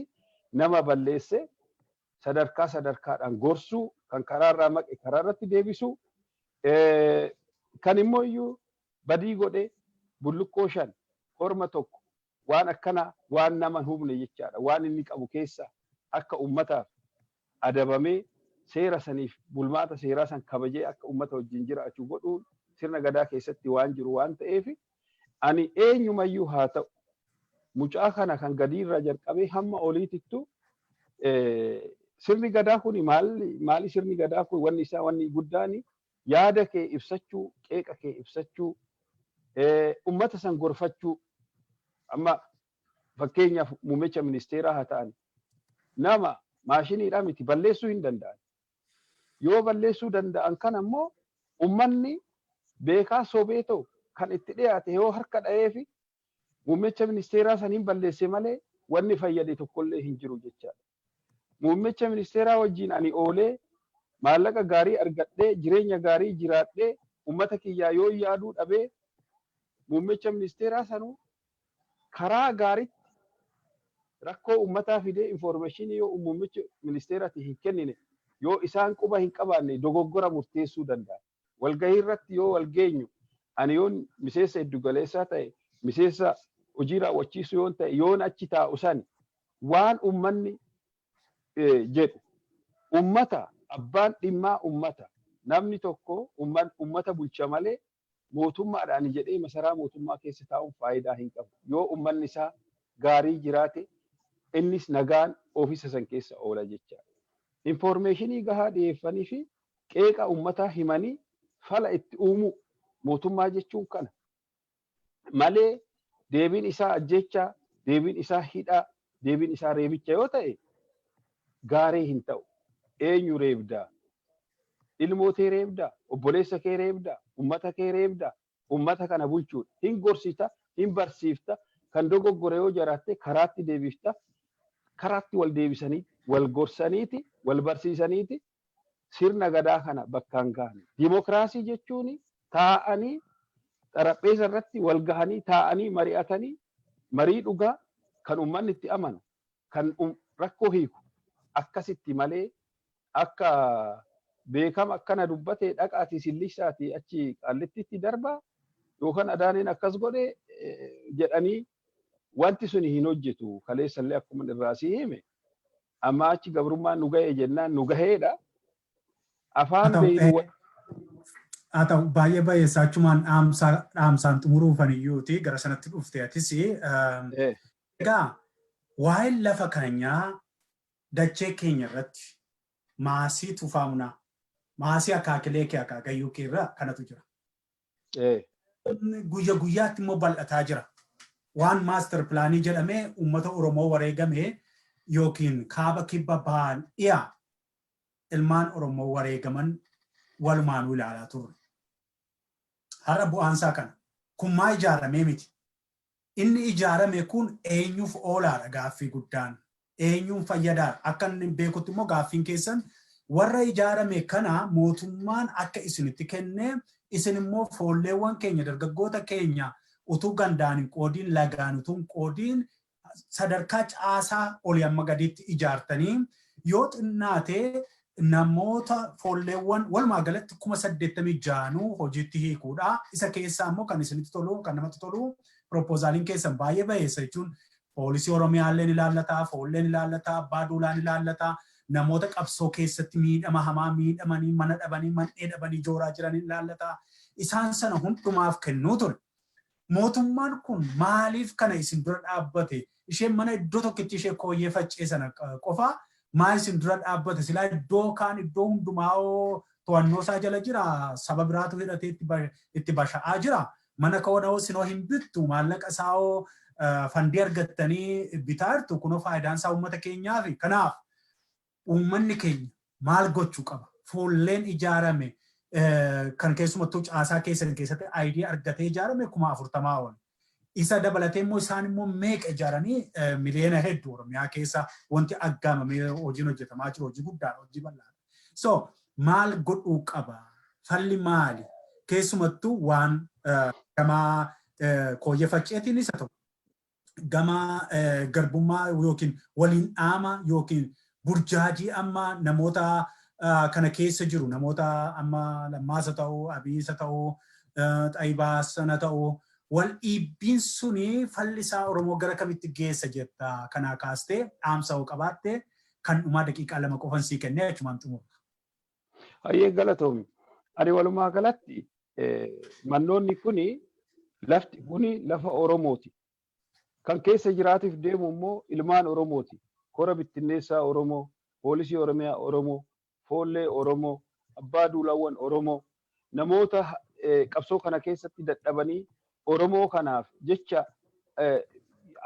Speaker 2: nama balleesse sadarkaadhaan gorsuu kan karaarraa maqe karaarratti deebisuu kan immoo iyyuu badii godhe bulluqqoo 5 horma tokko waan akkana waan nama humne jechaadha. Waan inni qabu keessa akka ummataaf adabamee seera saniif bulmaata seeraa san kabajee akka ummata wajjin jiraachuu godhuun sirna gadaa keessatti waan jiru waan ta'eef ani eenyumayyuu haa ta'u mucaa kana kan gadiirraa jalqabee hamma oliitittu sirni gadaa kun maali sirni gadaa kun wanni isaa wanni guddaan yaada kee ibsachuu qeeqa kee ibsachuu ummata san gorfachuu. Amma fakkeenyaaf muummicha ministeeraa haa ta'an nama maashiniidhaan miti balleessuu hin danda'an. Yoo balleessuu danda'an kana immoo ummanni beekaa sobee ta'u kan itti dhiyaate yoo harka dha'ee fi muummicha ministeeraa saniin balleesse malee wanni fayyade tokkollee hin jiru jechaadha. Muummicha ministeeraa wajjin ani oolee maallaqa gaarii argadhee jireenya gaarii jiraadhee ummata kiyyaa yoo yaaduu dhabee muummicha ministeeraa sanuu karaa gaariitti rakkoo ummataa fidee information yoo muummicha ministeeraatti hin kennine yoo isaan quba hin qabaanne dogoggora murteessuu danda'a. Walgahii irratti yoo walgeenyu ani yoon miseensa iddu galeessaa ta'e miseensa hojii raawwachiisuu yoon ta'e yoon achi taa'u san waan ummanni jedhu ummata abbaan dhimmaa ummata namni tokko ummata bulcha malee mootummaadhaan jedhee masaraa mootummaa keessa taa'uun faayidaa hin qabu. Yoo ummanni isaa gaarii jiraate innis nagaan ofiisa san keessa oola jechaadha. Informationii gahaa dhiyeeffanii fi qeeqa ummataa himanii fala itti uumuu mootummaa jechuun kana malee deebiin isaa ajjechaa, deebiin isaa hidhaa, deebiin isaa reebicha yoo ta'e gaarii hin ta'u. Eenyu reebdaa? Ilmootee reebdaa? Obboleessa kee reebdaa? Ummata kee reebdaa? Ummata kana bulchuudha. Hin gorsita, hin barsiifta, kan dogoggore yoo jiraatte karaatti deebifta, karaatti wal deebisanii, wal gorsaniiti, wal barsiisaniiti sirna gadaa kana bakkaan gahani. Dimokiraasii jechuun taa'anii xarapheeza irratti wal gahanii taa'anii mari'atanii marii dhugaa kan ummanni itti amanu kan rakkoo hiiku akkasitti malee akka beekama akkana dubbate dhaqaatii sillisaati achi qallittitti darbaa yookaan adaaniin akkas godhe jedhanii wanti suni hin hojjetu. Kaleessallee akkuma irraa si hime amma achi gabrummaan nu ga'e jennaan nu gaheedha. Afaan beeynu
Speaker 1: haa ta'u baay'ee baay'eessaa achumaan dhaamsaan xumuruufan iyyuuti gara sanatti dhufte atis. Egaa waa'een lafa keenyaa dachee keenya irratti maasii tufaamna maasii akaakilee kee akaakayyuu kee irra kanatu jira. Guyya guyyaatti immoo bal'ataa jira. Waan maaster pilaanii jedhamee uummata Oromoo wareegame yookiin kaaba kibba ba'aan dhiyaa ilmaan Oromoo wareegaman walumaanuu ilaalaa turre. Har'a bu'aansaa kana kun maa ijaaramee miti. Inni ijaarame kun eenyuuf oolaadha gaaffii guddaan. Eenyuun fayyadaadha. Akka inni beekutti immoo gaaffiin keessan warra ijaarame kana mootummaan akka isinitti kennee isin immoo foolleewwan keenya dargaggoota keenya utuu gandaan hin qoodiin lagaan utuu hin qoodiin sadarkaa caasaa olii amma gadiitti ijaartanii yoo xinnaatee namoota foolleewwan walumaa galatti 86,000 hojiitti hiikuudha. Isa keessaa immoo kan isinitti tolu kan namatti tolu propoozaaliin keessan baay'ee bayeessa jechuun poolisii Oromiyaalleen ilaallataa, foolleen ilaallataa, abbaa duulaan ilaallataa, namoota qabsoo keessatti miidhama hamaa miidhamanii mana dhabanii man'ee dhabanii jooraa jiran ilaallataa. Isaan sana hundumaaf kennuu ture. Mootummaan kun maaliif kana isin dura dhaabbate? Isheen mana iddoo tokkitti ishee Kooyyee Faccee sana qofaa maal isin dura dhaabbate? Silaa iddoo kaan iddoo hundumaa to'annoo isaa jala jira. Saba biraatu hidhatee itti basha'aa jira. Mana kawanoo sinoo hin bittu maallaqa isaa fandii argattanii bitaa jirtu kunoo faayidaan isaa uummata keenyaaf. Kanaaf uummanni keenya maal gochuu qaba? Foolleen ijaarame kan keessumattuu caasaa keessan keessatti aayidii argatee ijaarame 40,000 ol. Isa dabalatee immoo isaan immoo meeqa ijaaranii miliyoona hedduu Oromiyaa keessa wanti aggaamamee hojiin hojjetamaa jiru hojii guddaadha hojii bal'aadha. So maal godhuu qaba? Falli maali? Keessumattuu waan gama Kooyyee Facceetiin isa ta'u gama garbummaa yookiin waliin dhaama yookiin burjaajii amma namoota kana keessa jiru namoota amma Lammaasa ta'uu Abiyyisa ta'uu Xayyibaasana ta'uu wal dhiibbiin suni fallisaa Oromoo gara kamitti geessa jetta kanaa kaastee dhaamsa hoo qabaatte kan dhumaa daqiiqaa 2 qofan sii kennee achumaan xumura.
Speaker 2: Hayyee galatoomi. Ani walumaa galatti mannoonni kuni lafti kuni lafa Oromooti. Kan keessa jiraatiif deemu immoo ilmaan Oromooti. Kora bittinneessaa Oromoo, poolisii Oromiyaa Oromoo, foollee Oromoo, abbaa duulawwan Oromoo, namoota qabsoo kana keessatti dadhabanii Oromoo kanaaf jecha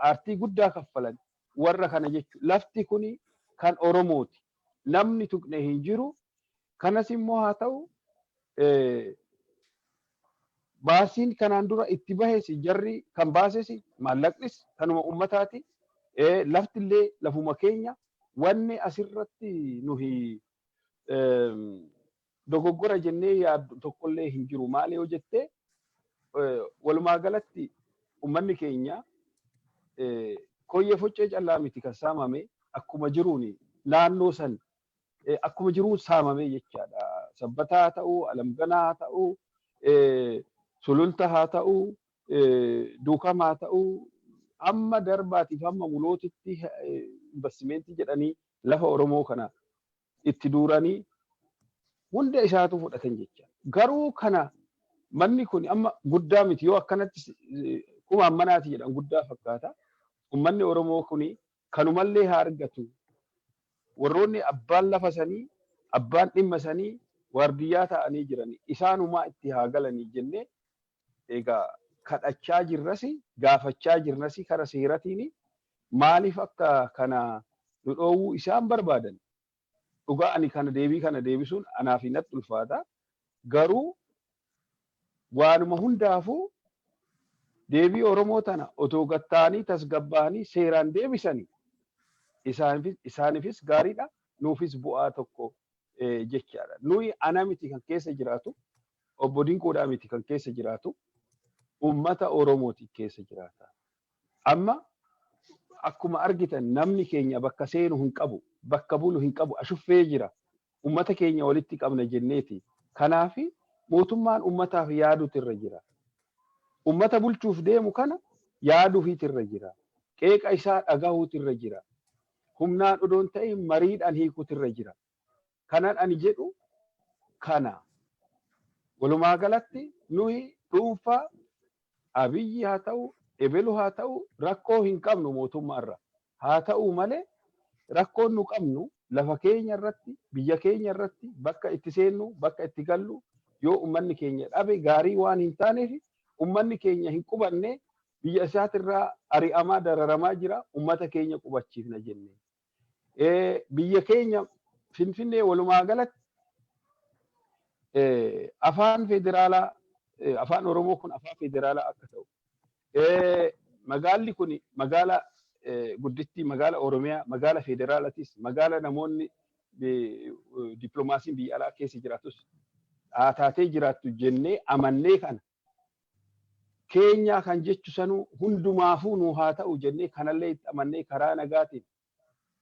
Speaker 2: aartii guddaa kaffalan warra kana jechuudha. Lafti kuni kan Oromooti. Namni tuqne hin jiru. Kanas immoo haa ta'u baasiin kanaan dura itti baheesi jarri kan baasesi maallaqnis kanuma ummataati lafti illee lafuma keenya wanni asirratti nuhi dogoggora jennee yaaddu tokkollee hin jiru maali yoo jettee walumaa galatti ummanni keenya koyyee foccee callaa miti kan saamame akkuma jiruuni naannoo san akkuma jiruun saamame jechaadha sabbataa haa ta'u alamganaa haa ta'u sululta haa ta'u duukamaa haa ta'u amma darbaatiif amma mulootitti investimentii jedhanii lafa Oromoo kana itti duuranii hunda isaatu fudhatan jecha garuu kana manni kun amma guddaa miti yoo akkanatti kuma ammanaati jedhan guddaa fakkaata ummanni Oromoo kuni kanumallee haa argatu warroonni abbaan lafa sanii abbaan dhimma sanii waardiyyaa ta'anii jiranii isaanumaa itti haa galanii jennee egaa kadhachaa jirrasi gaafachaa jirrasi kara seeratiin maaliif akka kana nu dhoowwuu isaan barbaadan dhugaa ani kana deebii kana deebisuun anaaf natti ulfaata garuu waanuma hundaafuu deebii Oromoo tana otoo gattaanii tasgabbaanii seeraan deebisanii isaanifis gaariidha nuufis bu'aa tokko jechaadha nuyi ana miti kan keessa jiraatu obbo Dinqoodhaa miti kan keessa jiraatu ummata Oromooti keessa jiraata amma akkuma argitan namni keenya bakka seenu hin qabu bakka bulu hin qabu ashuffee jira ummata keenya walitti qabna jenneeti kanaafi mootummaan ummataaf yaaduutu irra jira ummata bulchuuf deemu kana yaaduufiitu irra jira qeeqa isaa dhagahuutu irra jira humnaan odoon ta'e mariidhaan hiikuutu irra jira kanan ani jedhu kana walumaa galatti nuyi dhuunfaa Abiyyi haa ta'u ebelu haa ta'u rakkoo hin qabnu mootummaarra haa ta'u malee rakkoon nu qabnu lafa keenya irratti biyya keenya irratti bakka itti seennu bakka itti gallu yoo ummanni keenya dhabe gaarii waan hin taaneef ummanni keenya hin qubanne biyya isaatirraa ari'amaa dararamaa jira ummata keenya qubachiifna jenne biyya keenya Finfinnee walumaa galatti afaan federaalaa afaan Oromoo kun afaan federaalaa akka ta'u magaalli kun magaala guddittii magaala Oromiyaa magaala federaalatis magaala namoonni dippiloomaasiin biyya alaa keessa jiraatus taatee jiraattu jennee amannee kana keenya kan jechu sanuu hundumaafuu nu haa ta'u jennee kanallee itti amannee karaa nagaatiin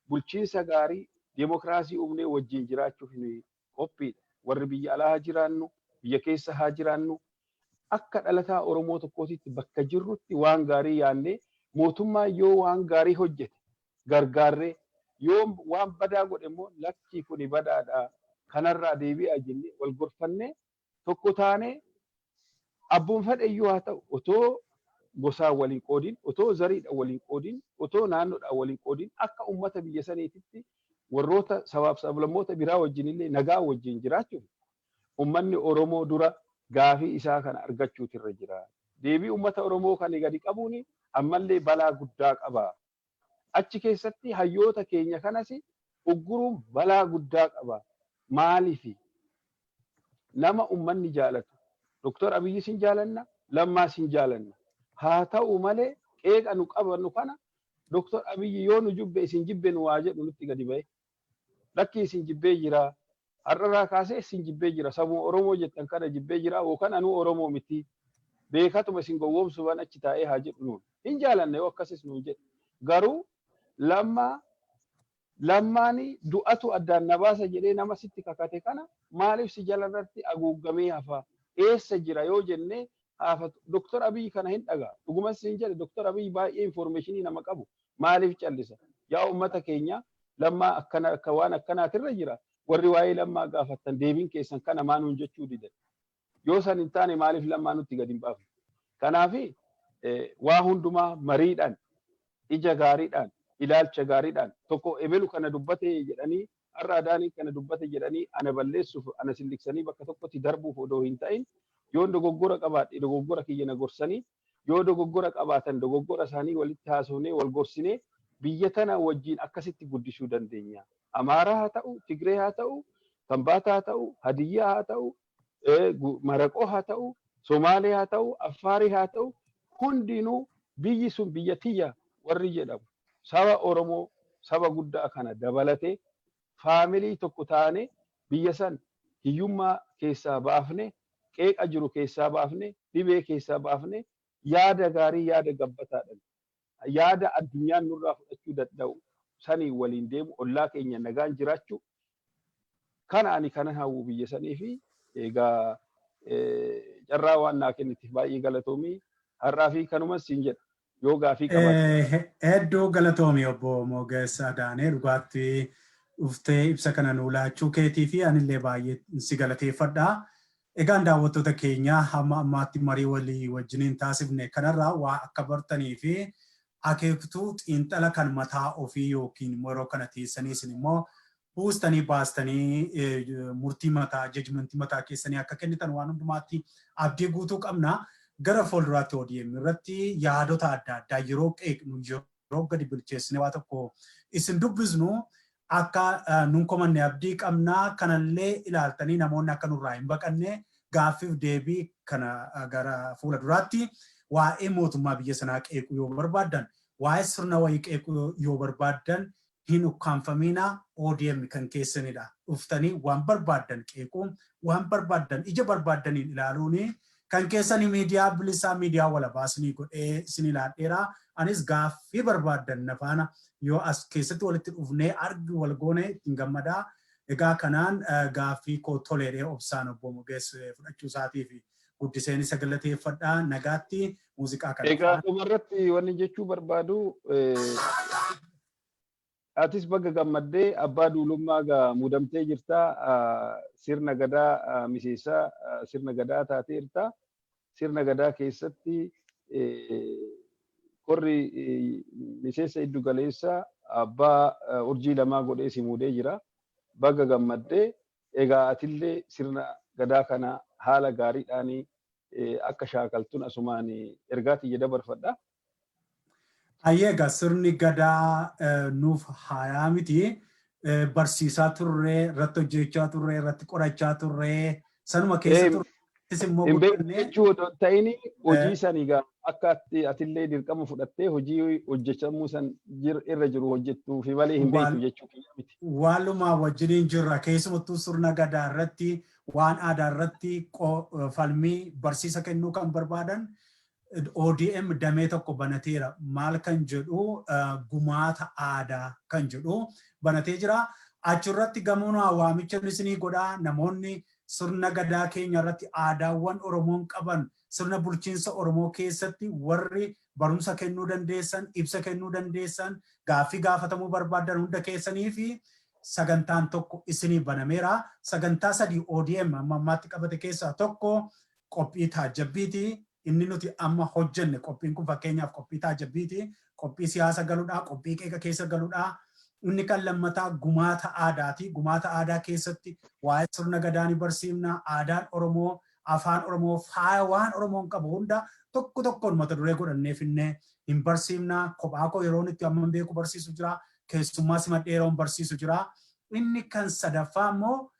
Speaker 2: bulchiinsa gaarii demokraasii uumnee wajjin jiraachuuf ni qophiidha warri biyya alaa haa jiraannu biyya keessa haa jiraannu akka dhalataa Oromoo tokkootitti bakka jirrutti waan gaarii yaannee mootummaa yoo waan gaarii hojjete gargaarree yoo waan badaa godhe immoo lakkii kuni badaadha kanarraa deebi'aa jennee wal gorfannee tokko taanee abboon fedhayyuu haa ta'u otoo gosaan waliin qoodin otoo zariidhaan waliin qoodin otoo naannoodhaan waliin qoodin akka ummata biyya saniititti warroota sabaaf sablammoota biraa wajjin illee nagaa wajjin jiraachuuf ummanni Oromoo dura gaafii isaa kana argachuutu irra jira. Deebii ummata Oromoo kan gadi qabuun ammallee balaa guddaa qaba. Achi keessatti hayyoota keenya kanas ugguruun balaa guddaa qaba. Maaliif nama ummanni jaalatu Dr. Abiy sin jaalanna Lammaa sin jaalanna haa ta'u malee qeeqa nu qabannu kana Dr. Abiy yoo nu jibbe isin jibbe nu waa jedhu nutti gadi ba'e. Lakki isin jibbee jira har'arraa kaasee isin jibbee jira sabuu Oromoo jettan kana jibbee jira yookaan anuu Oromoo miti beekatuma isin gowwoomsu waan achi taa'ee haa jedhu nuun hin jaalanne yoo akkasis nuun jedhe garuu lammaani du'atu addaan na baasa jedhee nama sitti kakate kana maaliif si jalarratti haguugamee hafa eessa jira yoo jennee haafatu Dr. Abiy kana hin dhagaa dhuguma sin jedhe Dr. Abiy baay'ee informationii nama qabu maaliif callisa yaa ummata keenya Lammaa akkana akka waan akkanaatirra jira warri waa'ee Lammaa gaafattan deebiin keessan kana maanuun jechuu didan yoo san hin taane maaliif Lammaa nutti gadi hin baafne kanaafi waa hundumaa mariidhaan ija gaariidhaan ilaalcha gaariidhaan tokko ebelu kana dubbate jedhanii har'a adaanii kana dubbate jedhanii ana balleessuuf ana silliksanii bakka tokkotti darbuuf odoo hin ta'in yoo dogoggora qabaadhe dogoggora kiyya na gorsanii yoo dogoggora qabaatan dogoggora isaanii walitti haasofnee wal gorsinee biyya tana wajjin akkasitti guddisuu dandeenya. Amaaraa haa ta'u, Tigree haa ta'u, Kambaataa haa ta'u, Hadiyyaa haa ta'u, Maraqoo haa ta'u, Somaalee haa ta'u, Affaarii haa ta'u, hundinuu biyyi sun biyya tiyya warri jedhamu saba Oromoo saba guddaa kana dabalatee faamilii tokko taane biyya san hiyyummaa keessaa baafne, qeeqa jiru keessaa baafne, dhibee keessaa baafne, yaada gaarii yaada gabbataadhaan yaada addunyaan nurraa fudhachuu danda'u sanii waliin deemu ollaa keenya nagaan jiraachuu kana ani kana hawwu biyya sanii fi egaa carraa waan naa kennitiif baay'ee galatoomii har'aa fi kanuma siin jedha yoo gaafii qabaatu.
Speaker 1: Hedduu galatoomii obbo Mogersaa Daanee dhugaatti dhuftee ibsa kana nuu laachuu keetii fi anillee baay'ee si galateeffadha. Egaan daawwattoota keenya hamma ammaatti marii walii wajjiniin taasifne kanarraa waa akka bartanii fi akeektuu xiinxala kan mataa ofii yookiin yeroo kana teessanii isin immoo buustanii baastanii murtii mataa jajmentii mataa keessanii akka kennitan waan hundumaatti abdii guutuu qabna. Gara fuulduraatti ODM irratti yaadota adda addaa yeroo qeeqnu yeroo gadi bilcheessine waa tokko isin dubbisnu akka nun komanne abdii qabna. Kanallee ilaaltanii namoonni akka nurraa hin baqanne gaaffiif deebii kana gara fuulduraatti waa'ee mootummaa biyya sanaa qeequu yoo barbaadan waa'ee sirna wayii qeequu yoo barbaadan hin ukkaanfamiina ODM kan keessanidha. Dhuftanii waan barbaadan qeequun waan barbaadan ija barbaadaniin ilaaluuni kan keessanii miidiyaa bilisaa miidiyaa walabaasanii godhee isin ilaalleera. Anis gaaffii barbaadan nafaana yoo as keessatti walitti dhufnee argi wal goone ittiin gammadaa. Egaa kanaan gaaffii koo toleeree obsaan obbo Mogersaa fudhachuu isaatii fi guddiseen isa galateeffadha. Nagaatti muuziqaa kana.
Speaker 2: Egaa dhumarratti wanni jechuu barbaadu atis baga gammaddee abbaa duulummaa gaa muudamtee jirta sirna gadaa miseensa sirna gadaa taateerta. Sirna gadaa keessatti qorri miseensa iddu galeessa abbaa urjii lamaa godhee si muudee jira. Baga gammaddee egaa atillee sirna gadaa kana haala gaariidhaan akka shaakaltuun asumaan ergaa tiyya dabarfadha.
Speaker 1: Egaa sirni gadaa nuuf haayaa miti. Barsiisaa turree, irratti hojjechaa turree, irratti qorachaa turree, sanuma keessa turre.
Speaker 2: Hin beekne jechuudha ta'ini hojii sanii gaa akka atillee dirqama fudhattee hojii hojjechamuu san irra jiru hojjettuu fi malee hin beektu jechuu kiyya miti.
Speaker 1: Walumaa wajjiniin jirra keessumattuu sirna gadaa irratti waan aadaa irratti falmii barsiisa kennuu kan barbaadan ODM damee tokko banateera. Maal kan jedhu gumaata aadaa kan jedhu banatee jira. Achirratti gamoon waamicha isinii godhaa namoonni sirna gadaa keenya irratti aadaawwan Oromoon qaban sirna bulchiinsa Oromoo keessatti warri barumsa kennuu dandeessan, ibsa kennuu dandeessan, gaaffii gaafatamuu barbaadan hunda keessanii fi sagantaan tokko isinii banameera. Sagantaa sadii ODM amma ammaatti qabate keessaa tokko qophii taajjabbiiti. Inni nuti amma hojjenne qophiin kun fakkeenyaaf qophii taajjabbiiti. Qophii siyaasa galuudhaa, qophii qeeqa keessa galuudhaa. Inni kan lammataa gumaata aadaati. Gumaata aadaa keessatti waa'ee sirna gadaa ni barsiifna. Aadaan Oromoo, afaan Oromoo, faaya waan Oromoon qabu hunda tokko tokkoon mata duree godhannee finnee hin barsiifna. Kophaa koo yeroo itti amma beeku barsiisu jira. Keessummaa simadhee yeroon barsiisu jira. Inni kan sadaffaa immoo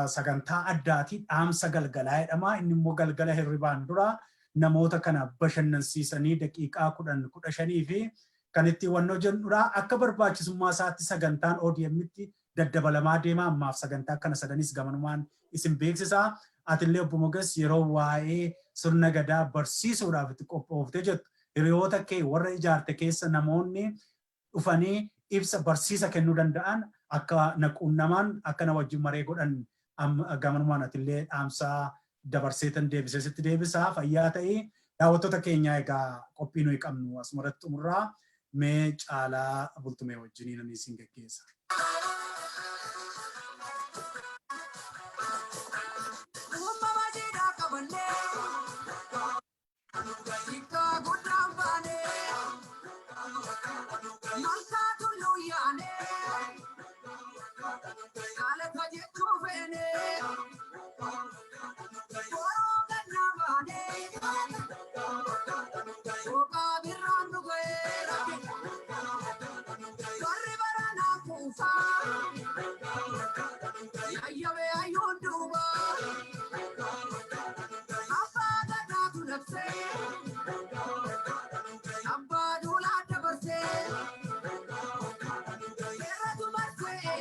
Speaker 1: sagantaa addaati. Dhaamsa galgalaa jedhama. Inni immoo galgala hirribaan dura namoota kana bashannansiisanii daqiiqaa 10-15 fi kan itti wannoo jennudha. Akka barbaachisummaa isaatti sagantaan ODM'tti daddabalamaa deema. Ammaaf sagantaa kana sadanis gamanumaan isin beeksisa. Atillee obbo Mogersaa yeroo waa'ee sirna gadaa barsiisuudhaaf itti qophooftee jettu hiriyoota kee warra ijaarte keessa namoonni dhufanii ibsa barsiisa kennuu danda'an akka naquunnamaan akka na wajjin maree godhan gamanumaan atillee dhaamsaa dabarseetan deebisee sitti deebisaa fayyaa ta'ee daawwattoota keenya egaa qophii nuyi qabnu asumarratti xumurraa. Mee caalaa bultumee wajjiniin ani isin geggeessa.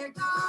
Speaker 3: beeka